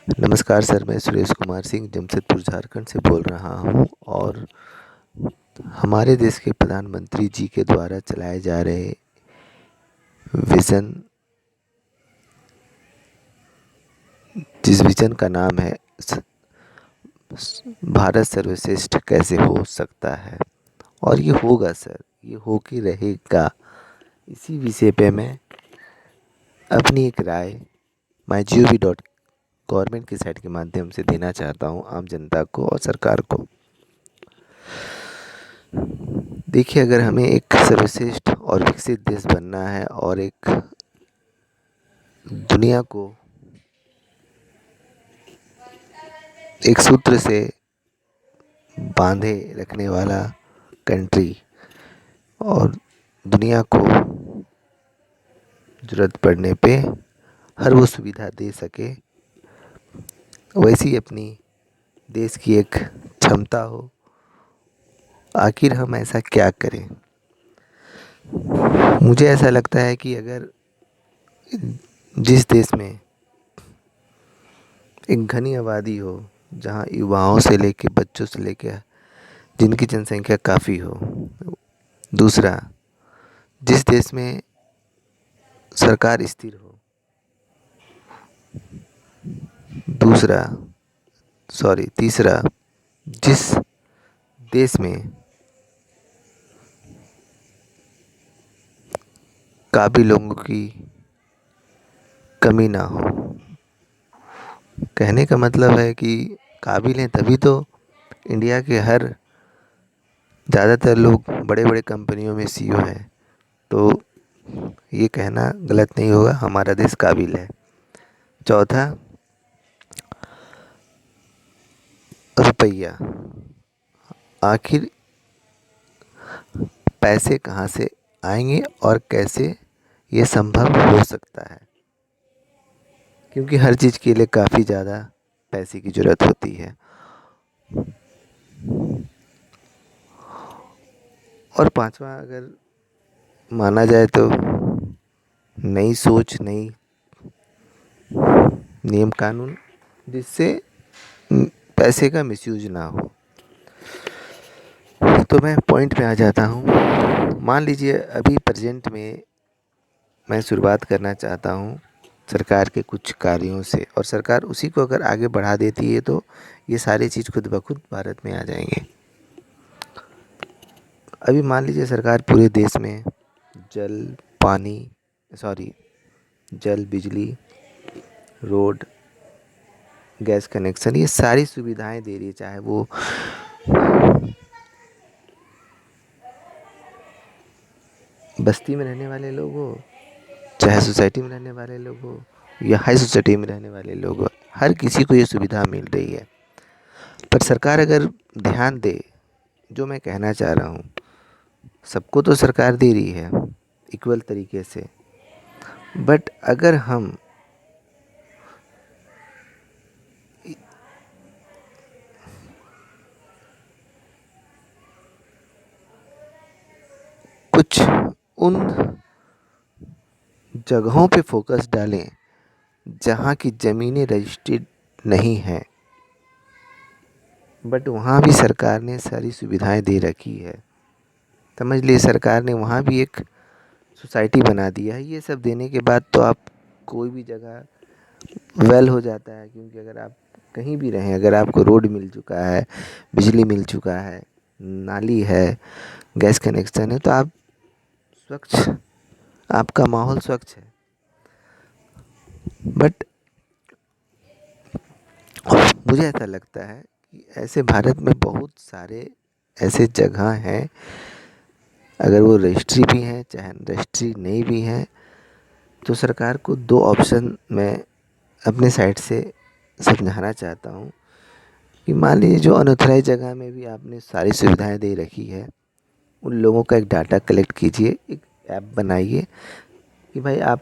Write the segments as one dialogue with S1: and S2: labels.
S1: नमस्कार सर, मैं सुरेश कुमार सिंह जमशेदपुर झारखंड से बोल रहा हूँ और हमारे देश के प्रधानमंत्री जी के द्वारा चलाए जा रहे विज़न, जिस विज़न का नाम है भारत सर्वश्रेष्ठ कैसे हो सकता है। और ये होगा सर, ये हो के रहेगा। इसी विषय पे मैं अपनी एक राय mygov.gov की साइट के माध्यम से देना चाहता हूँ आम जनता को और सरकार को। देखिए, अगर हमें एक सर्वश्रेष्ठ और विकसित देश बनना है और एक दुनिया को एक सूत्र से बांधे रखने वाला कंट्री और दुनिया को ज़रूरत पड़ने पे हर वो सुविधा दे सके, वैसी अपनी देश की एक क्षमता हो। आखिर हम ऐसा क्या करें? मुझे ऐसा लगता है कि अगर जिस देश में एक घनी आबादी हो, जहाँ युवाओं से लेके बच्चों से लेके जिनकी जनसंख्या काफ़ी हो। दूसरा, जिस देश में सरकार स्थिर हो। दूसरा, तीसरा, जिस देश में काबिल लोगों की कमी ना हो। कहने का मतलब है कि काबिल हैं तभी तो इंडिया के हर ज़्यादातर लोग बड़े बड़े कंपनियों में सीईओ हैं। तो ये कहना गलत नहीं होगा, हमारा देश काबिल है। चौथा, रुपया। आखिर पैसे कहाँ से आएंगे और कैसे ये संभव हो सकता है, क्योंकि हर चीज़ के लिए काफ़ी ज़्यादा पैसे की ज़रूरत होती है। और पांचवा, अगर माना जाए तो नई सोच, नई नियम कानून, जिससे पैसे का मिसयूज ना हो। तो मैं पॉइंट पे आ जाता हूँ। मान लीजिए अभी प्रेजेंट में मैं शुरुआत करना चाहता हूँ सरकार के कुछ कार्यों से, और सरकार उसी को अगर आगे बढ़ा देती है तो ये सारी चीज़ खुद ब खुद भारत में आ जाएंगे। अभी मान लीजिए सरकार पूरे देश में जल, पानी, सॉरी जल, बिजली, रोड, गैस कनेक्शन, ये सारी सुविधाएं दे रही है। चाहे वो बस्ती में रहने वाले लोग हो, चाहे सोसाइटी में रहने वाले लोग हो, या हाई सोसाइटी में रहने वाले लोग हो, हर किसी को ये सुविधा मिल रही है। पर सरकार अगर ध्यान दे, जो मैं कहना चाह रहा हूँ, सबको तो सरकार दे रही है इक्वल तरीके से। बट अगर हम कुछ उन जगहों पे फोकस डालें जहाँ की ज़मीनें रजिस्ट्रेड नहीं हैं, बट वहाँ भी सरकार ने सारी सुविधाएं दे रखी है। समझ लिए सरकार ने वहाँ भी एक सोसाइटी बना दिया है। ये सब देने के बाद तो आप कोई भी जगह वेल हो जाता है, क्योंकि अगर आप कहीं भी रहें, अगर आपको रोड मिल चुका है, बिजली मिल चुका है, नाली है, गैस कनेक्शन है, तो आप स्वच्छ, आपका माहौल स्वच्छ है। बट मुझे ऐसा लगता है कि ऐसे भारत में बहुत सारे ऐसे जगह हैं, अगर वो रजिस्ट्री भी हैं चाहे रजिस्ट्री नहीं भी हैं, तो सरकार को दो ऑप्शन मैं अपने साइड से समझाना चाहता हूँ कि मान लीजिए जो अनऑथराइज जगह में भी आपने सारी सुविधाएं दे रखी है, उन लोगों का एक डाटा कलेक्ट कीजिए, एक ऐप बनाइए कि भाई आप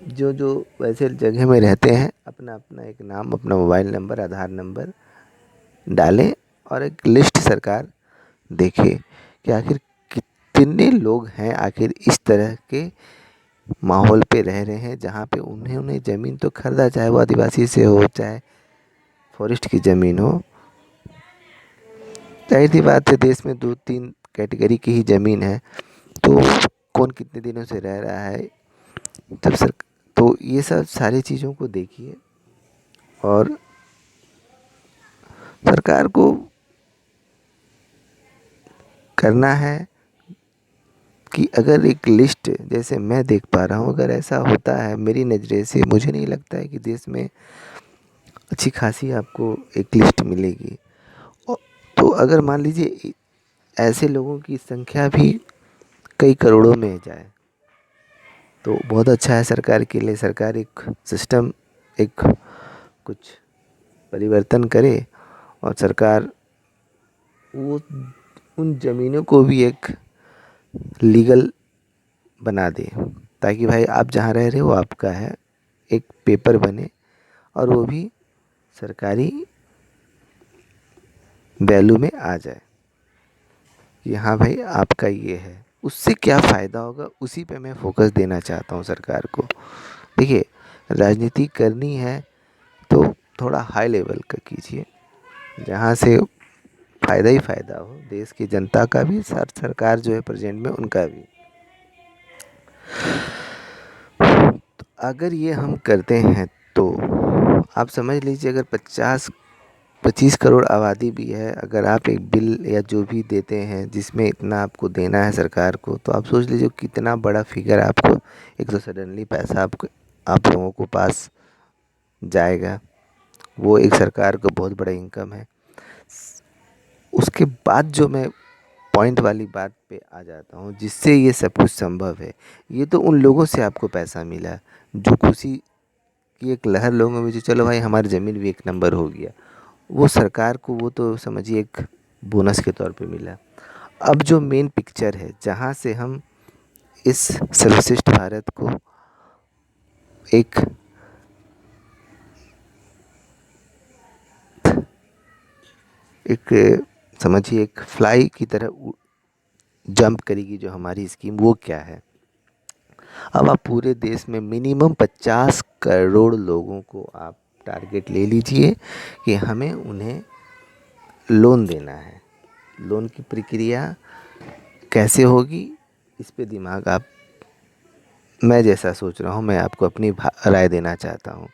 S1: जो जो वैसे जगह में रहते हैं, अपना अपना एक नाम, अपना मोबाइल नंबर, आधार नंबर डालें, और एक लिस्ट सरकार देखे कि आखिर कितने लोग हैं आखिर इस तरह के माहौल पे रह रहे हैं, जहाँ पे उन्हें ज़मीन तो खरीदा, चाहे वो आदिवासी से हो, चाहे फॉरेस्ट की ज़मीन हो, जाहिर सी बात है देश में 2-3 कैटेगरी की ही ज़मीन है, तो कौन कितने दिनों से रह रहा है, तब सर तो ये सब सारी चीज़ों को देखिए। और सरकार को करना है कि अगर एक लिस्ट जैसे मैं देख पा रहा हूँ, अगर ऐसा होता है मेरी नज़रिए से, मुझे नहीं लगता है कि देश में अच्छी खासी आपको एक लिस्ट मिलेगी। औ तो अगर मान लीजिए ऐसे लोगों की संख्या भी कई करोड़ों में जाए, तो बहुत अच्छा है सरकार के लिए। सरकार एक सिस्टम, एक कुछ परिवर्तन करे और सरकार वो उन ज़मीनों को भी एक लीगल बना दे, ताकि भाई आप जहाँ रह रहे हो आपका है, एक पेपर बने और वो भी सरकारी वैल्यू में आ जाए कि हाँ भाई आपका ये है। उससे क्या फ़ायदा होगा, उसी पे मैं फोकस देना चाहता हूँ सरकार को। देखिए, राजनीति करनी है तो थोड़ा हाई लेवल का कीजिए, जहाँ से फ़ायदा ही फ़ायदा हो, देश की जनता का भी, सरकार जो है प्रेजेंट में उनका भी। तो अगर ये हम करते हैं तो आप समझ लीजिए, अगर 25 करोड़ आबादी भी है, अगर आप एक बिल या जो भी देते हैं जिसमें इतना आपको देना है सरकार को, तो आप सोच लीजिए कितना बड़ा फिगर आपको एक तो सडनली पैसा आपको, आप लोगों को पास जाएगा। वो एक सरकार को बहुत बड़ा इनकम है। उसके बाद जो मैं पॉइंट वाली बात पे आ जाता हूँ, जिससे ये सब कुछ संभव है, ये तो उन लोगों से आपको पैसा मिला जो खुशी की एक लहर लोगों में, जो चलो भाई हमारी ज़मीन भी एक नंबर हो गया, वो सरकार को वो तो समझिए एक बोनस के तौर पे मिला। अब जो मेन पिक्चर है, जहाँ से हम इस सर्वश्रेष्ठ भारत को एक एक समझिए एक फ्लाई की तरह जंप करेगी जो हमारी स्कीम, वो क्या है। अब आप पूरे देश में मिनिमम 50 करोड़ लोगों को आप टारगेट ले लीजिए कि हमें उन्हें लोन देना है। लोन की प्रक्रिया कैसे होगी, इस पे दिमाग आप, मैं जैसा सोच रहा हूँ, मैं आपको अपनी राय देना चाहता हूँ।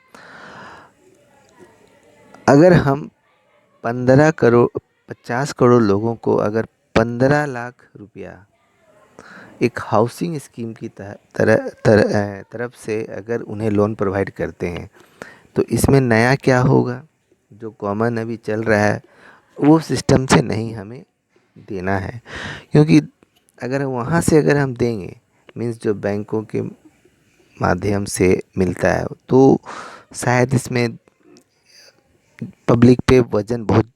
S1: अगर हम 15 करोड़ 50 करोड़ लोगों को अगर 15 लाख रुपया एक हाउसिंग स्कीम की तरफ से अगर उन्हें लोन प्रोवाइड करते हैं, तो इसमें नया क्या होगा। जो कॉमन अभी चल रहा है वो सिस्टम से नहीं हमें देना है, क्योंकि अगर वहाँ से अगर हम देंगे, मीन्स जो बैंकों के माध्यम से मिलता है, तो शायद इसमें पब्लिक पे वज़न बहुत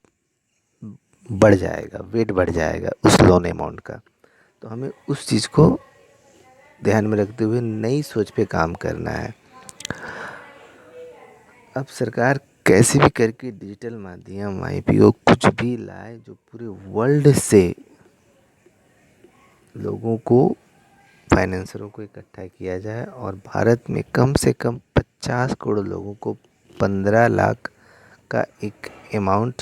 S1: बढ़ जाएगा, वेट बढ़ जाएगा उस लोन अमाउंट का। तो हमें उस चीज़ को ध्यान में रखते हुए नई सोच पे काम करना है। अब सरकार कैसे भी करके डिजिटल माध्यम, आईपीओ, कुछ भी लाए जो पूरे वर्ल्ड से लोगों को, फाइनेंसरों को इकट्ठा किया जाए और भारत में कम से कम 50 करोड़ लोगों को 15 लाख का एक अमाउंट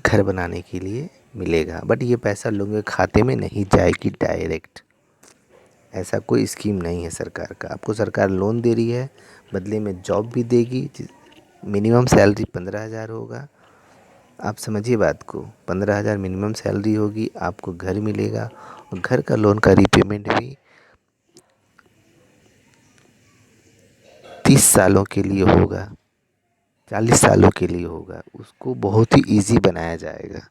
S1: घर बनाने के लिए मिलेगा। बट ये पैसा लोगों के खाते में नहीं जाएगी डायरेक्ट, ऐसा कोई स्कीम नहीं है सरकार का। आपको सरकार लोन दे रही है, बदले में जॉब भी देगी, मिनिमम सैलरी 15,000 होगा। आप समझिए बात को, 15,000 मिनिमम सैलरी होगी, आपको घर मिलेगा और घर का लोन का रीपेमेंट भी 30 सालों के लिए होगा, 40 सालों के लिए होगा। उसको बहुत ही इजी बनाया जाएगा।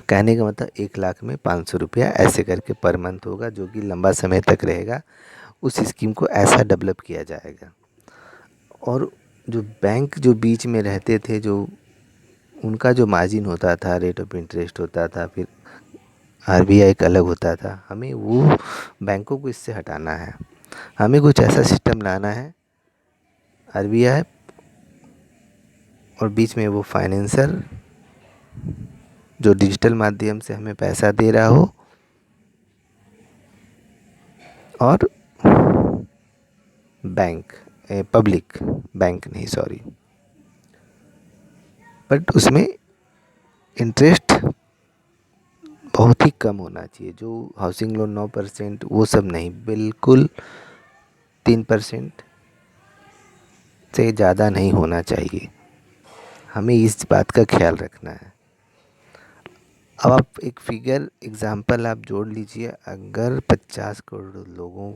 S1: कहने का मतलब 1 लाख में 500 रुपया ऐसे करके पर मंथ होगा, जो कि लंबा समय तक रहेगा। उस स्कीम को ऐसा डेवलप किया जाएगा। और जो बैंक जो बीच में रहते थे, जो उनका जो मार्जिन होता था, रेट ऑफ इंटरेस्ट होता था, फिर आरबीआई का अलग होता था, हमें वो बैंकों को इससे हटाना है। हमें कुछ ऐसा सिस्टम लाना है, आरबीआई और बीच में वो फाइनेंसर जो डिजिटल माध्यम से हमें पैसा दे रहा हो, और बैंक, पब्लिक बैंक नहीं, सॉरी, बट उसमें इंटरेस्ट बहुत ही कम होना चाहिए। जो हाउसिंग लोन 9% वो सब नहीं, बिल्कुल 3% से ज़्यादा नहीं होना चाहिए। हमें इस बात का ख्याल रखना है। अब आप एक फिगर एग्जांपल आप जोड़ लीजिए, अगर 50 करोड़ लोगों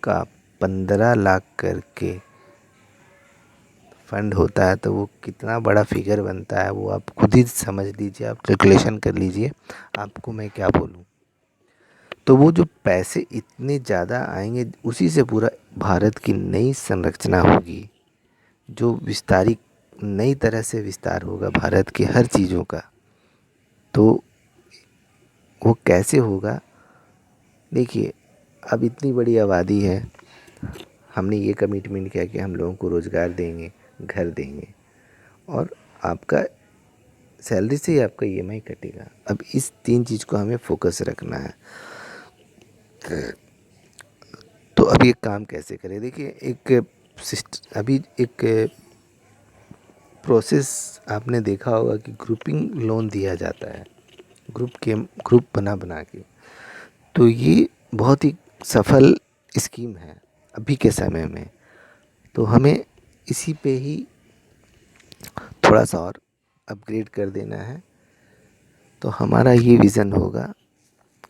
S1: का 15 लाख करके फंड होता है तो वो कितना बड़ा फिगर बनता है, वो आप खुद ही समझ लीजिए, आप कैलकुलेशन कर लीजिए, आपको मैं क्या बोलूँ। तो वो जो पैसे इतने ज़्यादा आएंगे, उसी से पूरा भारत की नई संरचना होगी, जो विस्तारित नई तरह से विस्तार होगा भारत के हर चीज़ों का। तो वो कैसे होगा, देखिए अब इतनी बड़ी आबादी है, हमने ये कमिटमेंट किया कि हम लोगों को रोज़गार देंगे, घर देंगे, और आपका सैलरी से ही आपका ईएमआई कटेगा। अब इस 3 चीज़ को हमें फोकस रखना है। तो अब ये काम कैसे करें, देखिए अभी एक प्रोसेस आपने देखा होगा कि ग्रुपिंग लोन दिया जाता है, ग्रुप बना बना के। तो ये बहुत ही सफल स्कीम है अभी के समय में। तो हमें इसी पे ही थोड़ा सा और अपग्रेड कर देना है। तो हमारा ये विज़न होगा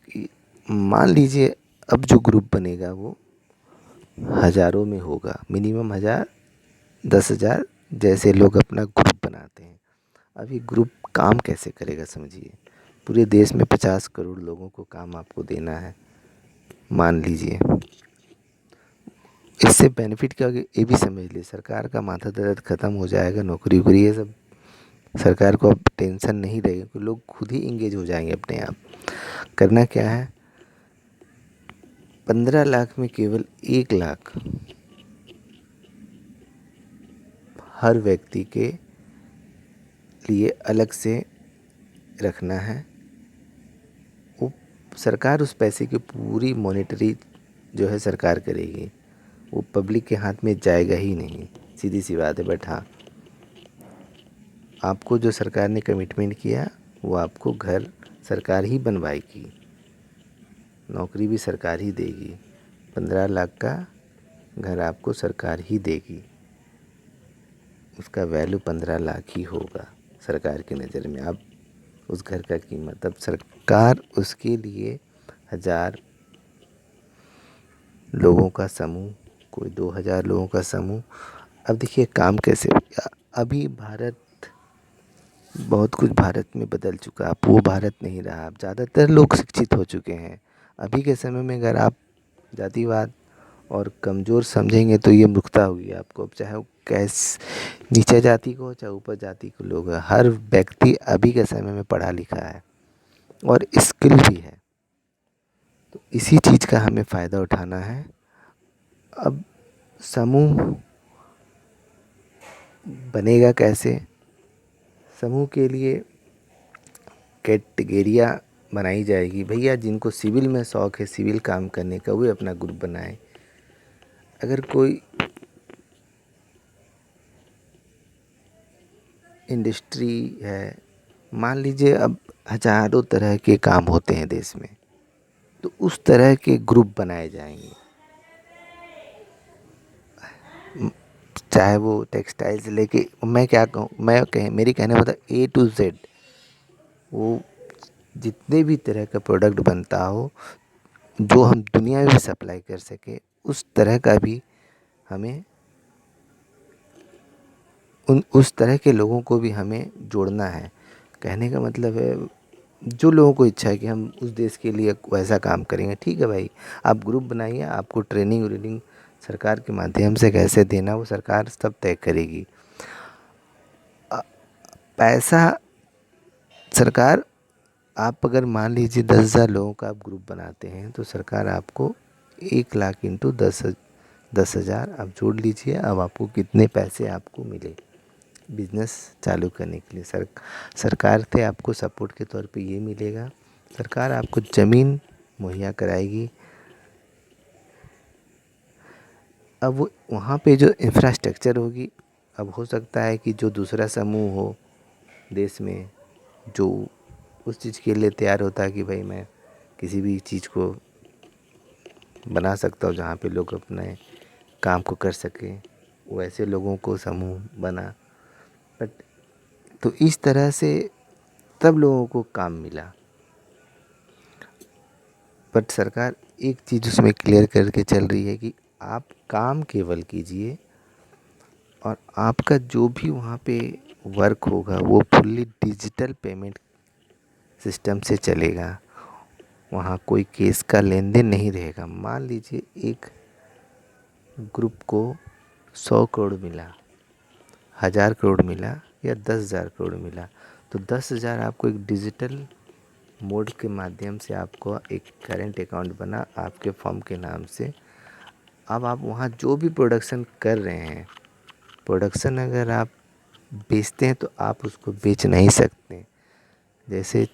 S1: कि मान लीजिए अब जो ग्रुप बनेगा वो हज़ारों में होगा, मिनिमम 1000, 10,000, जैसे लोग अपना ग्रुप बनाते हैं। अब ये ग्रुप काम कैसे करेगा समझिए। पूरे देश में 50 करोड़ लोगों को काम आपको देना है, मान लीजिए। इससे बेनिफिट क्या होगा ये भी समझ लीजिए, सरकार का माथा दर्द ख़त्म हो जाएगा, नौकरी वोकरी ये सब सरकार को अब टेंशन नहीं रहेगी, क्योंकि लोग खुद ही इंगेज हो जाएंगे अपने आप। करना क्या है, 15 लाख में केवल 1 लाख हर व्यक्ति के लिए अलग से रखना है। वो सरकार उस पैसे की पूरी मॉनिटरी जो है सरकार करेगी, वो पब्लिक के हाथ में जाएगा ही नहीं, सीधी सी बात है। बट हाँ, आपको जो सरकार ने कमिटमेंट किया वो आपको घर सरकार ही बनवाएगी, नौकरी भी सरकार ही देगी, 15 लाख का घर आपको सरकार ही देगी, उसका वैल्यू 15 लाख ही होगा सरकार की नज़र में। अब उस घर का कीमत, अब सरकार उसके लिए 1000 लोगों का समूह, कोई 2000 लोगों का समूह। अब देखिए काम कैसे, अभी भारत, बहुत कुछ भारत में बदल चुका, अब वो भारत नहीं रहा, अब ज़्यादातर लोग शिक्षित हो चुके हैं। अभी के समय में अगर आप जातिवाद और कमज़ोर समझेंगे तो ये मूर्खता होगी आपको। अब चाहे वो नीचे जाति को हो चाहे ऊपर जाति के लोग हैं, हर व्यक्ति अभी के समय में पढ़ा लिखा है और स्किल भी है। तो इसी चीज़ का हमें फ़ायदा उठाना है। अब समूह बनेगा कैसे, समूह के लिए कैटेगरिया बनाई जाएगी। भैया जिनको सिविल में शौक़ है, सिविल काम करने का, वो अपना ग्रुप बनाए। अगर कोई इंडस्ट्री है, मान लीजिए अब हज़ारों तरह के काम होते हैं देश में, तो उस तरह के ग्रुप बनाए जाएंगे। चाहे वो टेक्सटाइल से लेके, मैं क्या कहूँ, मेरी कहने मतलब A to Z, वो जितने भी तरह का प्रोडक्ट बनता हो जो हम दुनिया में भी सप्लाई कर सके, उस तरह का भी हमें उस तरह के लोगों को भी हमें जोड़ना है। कहने का मतलब है, जो लोगों को इच्छा है कि हम उस देश के लिए वैसा काम करेंगे, ठीक है भाई, आप ग्रुप बनाइए, आपको ट्रेनिंग व्रेनिंग सरकार के माध्यम से कैसे देना वो सरकार सब तय करेगी। पैसा सरकार, आप अगर मान लीजिए 10,000 लोगों का आप ग्रुप बनाते हैं तो सरकार आपको 1 लाख इंटू 10,000 आप जोड़ लीजिए, अब आपको कितने पैसे आपको मिले बिजनेस चालू करने के लिए। सरकार से आपको सपोर्ट के तौर पे ये मिलेगा, सरकार आपको ज़मीन मुहैया कराएगी। अब वो वहाँ पे जो इंफ्रास्ट्रक्चर होगी, अब हो सकता है कि जो दूसरा समूह हो देश में जो उस चीज़ के लिए तैयार होता है कि भाई मैं किसी भी चीज़ को बना सकता हूँ जहाँ पे लोग अपने काम को कर सकें, वैसे लोगों को समूह बना। बट तो इस तरह से तब लोगों को काम मिला। बट सरकार एक चीज़ उसमें क्लियर करके चल रही है कि आप काम केवल कीजिए और आपका जो भी वहाँ पे वर्क होगा वो फुल्ली डिजिटल पेमेंट सिस्टम से चलेगा। वहाँ कोई केस का लेन देन नहीं रहेगा। मान लीजिए एक ग्रुप को 100 करोड़ मिला, 1000 करोड़ मिला या 10,000 करोड़ मिला, तो 10,000 आपको एक डिजिटल मोड के माध्यम से आपको एक करेंट अकाउंट बना आपके फर्म के नाम से। अब आप वहाँ जो भी प्रोडक्शन कर रहे हैं, प्रोडक्शन अगर आप बेचते हैं तो आप उसको बेच नहीं सकते। जैसे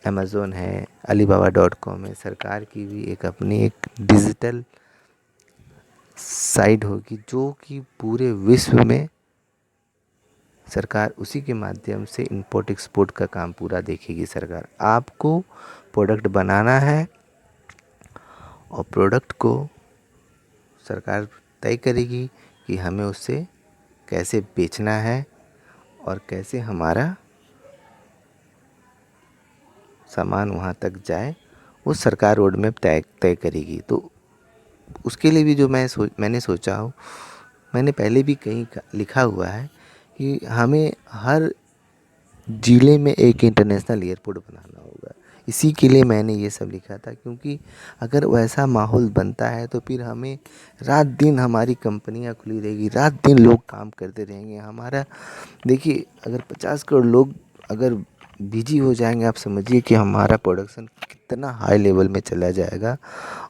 S1: अमेज़ोन है, alibaba.com है, सरकार की भी एक अपनी एक डिजिटल साइट होगी जो कि पूरे विश्व में सरकार उसी के माध्यम से इंपोर्ट एक्सपोर्ट का काम पूरा देखेगी। सरकार आपको प्रोडक्ट बनाना है और प्रोडक्ट को सरकार तय करेगी कि हमें उससे कैसे बेचना है और कैसे हमारा सामान वहाँ तक जाए, वो सरकार रोड मैप तय करेगी। तो उसके लिए भी जो मैंने सोचा हूँ, मैंने पहले भी कहीं लिखा हुआ है कि हमें हर ज़िले में एक इंटरनेशनल एयरपोर्ट बनाना होगा। इसी के लिए मैंने ये सब लिखा था, क्योंकि अगर वैसा माहौल बनता है तो फिर हमें रात दिन हमारी कंपनियां खुली रहेगी, रात दिन लोग काम करते रहेंगे। हमारा देखिए, अगर 50 करोड़ लोग अगर बिजी हो जाएंगे, आप समझिए कि हमारा प्रोडक्शन कितना हाई लेवल में चला जाएगा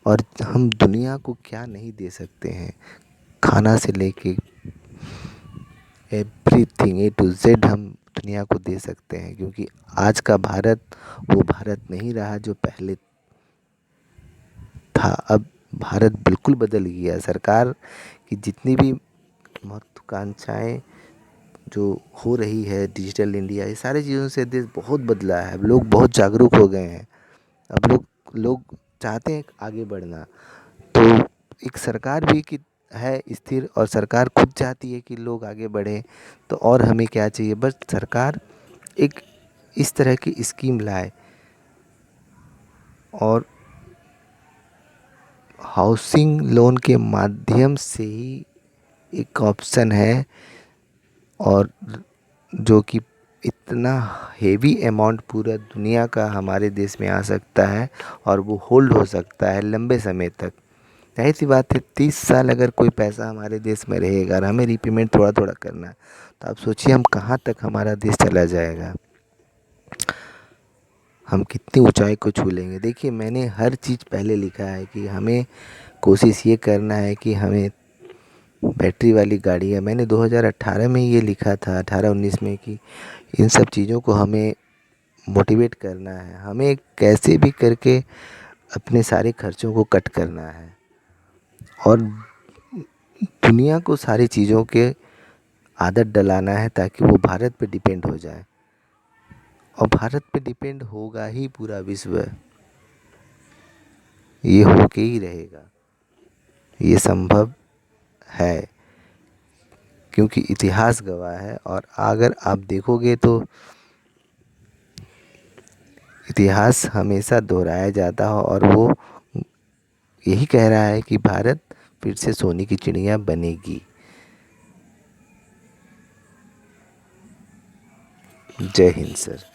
S1: और हम दुनिया को क्या नहीं दे सकते हैं। खाना से लेके एवरीथिंग A to Z हम दुनिया को दे सकते हैं, क्योंकि आज का भारत वो भारत नहीं रहा जो पहले था। अब भारत बिल्कुल बदल गया। सरकार की जितनी भी महत्वाकांक्षाएं जो हो रही है, डिजिटल इंडिया, ये सारी चीज़ों से देश बहुत बदला है। अब लोग बहुत जागरूक हो गए हैं। अब लोग चाहते हैं आगे बढ़ना। तो एक सरकार भी कि है स्थिर, और सरकार खुद चाहती है कि लोग आगे बढ़ें। तो और हमें क्या चाहिए, बस सरकार एक इस तरह की स्कीम लाए। और हाउसिंग लोन के माध्यम से ही एक ऑप्शन है, और जो कि इतना हेवी अमाउंट पूरा दुनिया का हमारे देश में आ सकता है और वो होल्ड हो सकता है लंबे समय तक। जाहिर सी बात है, 30 साल अगर कोई पैसा हमारे देश में रहेगा और हमें रीपेमेंट थोड़ा थोड़ा करना है, तो आप सोचिए हम कहाँ तक हमारा देश चला जाएगा, हम कितनी ऊंचाई को छू लेंगे। देखिए, मैंने हर चीज़ पहले लिखा है कि हमें कोशिश ये करना है कि हमें बैटरी वाली गाड़ी है। मैंने 2018 में ये लिखा था, 18-19 में, कि इन सब चीज़ों को हमें मोटिवेट करना है। हमें कैसे भी करके अपने सारे खर्चों को कट करना है और दुनिया को सारी चीज़ों के आदत डलाना है, ताकि वो भारत पे डिपेंड हो जाए। और भारत पे डिपेंड होगा ही पूरा विश्व, ये होके ही रहेगा, ये संभव है, क्योंकि इतिहास गवाह है। और अगर आप देखोगे तो इतिहास हमेशा दोहराया जाता है, और वो यही कह रहा है कि भारत फिर से सोने की चिड़िया बनेगी। जय हिंद सर।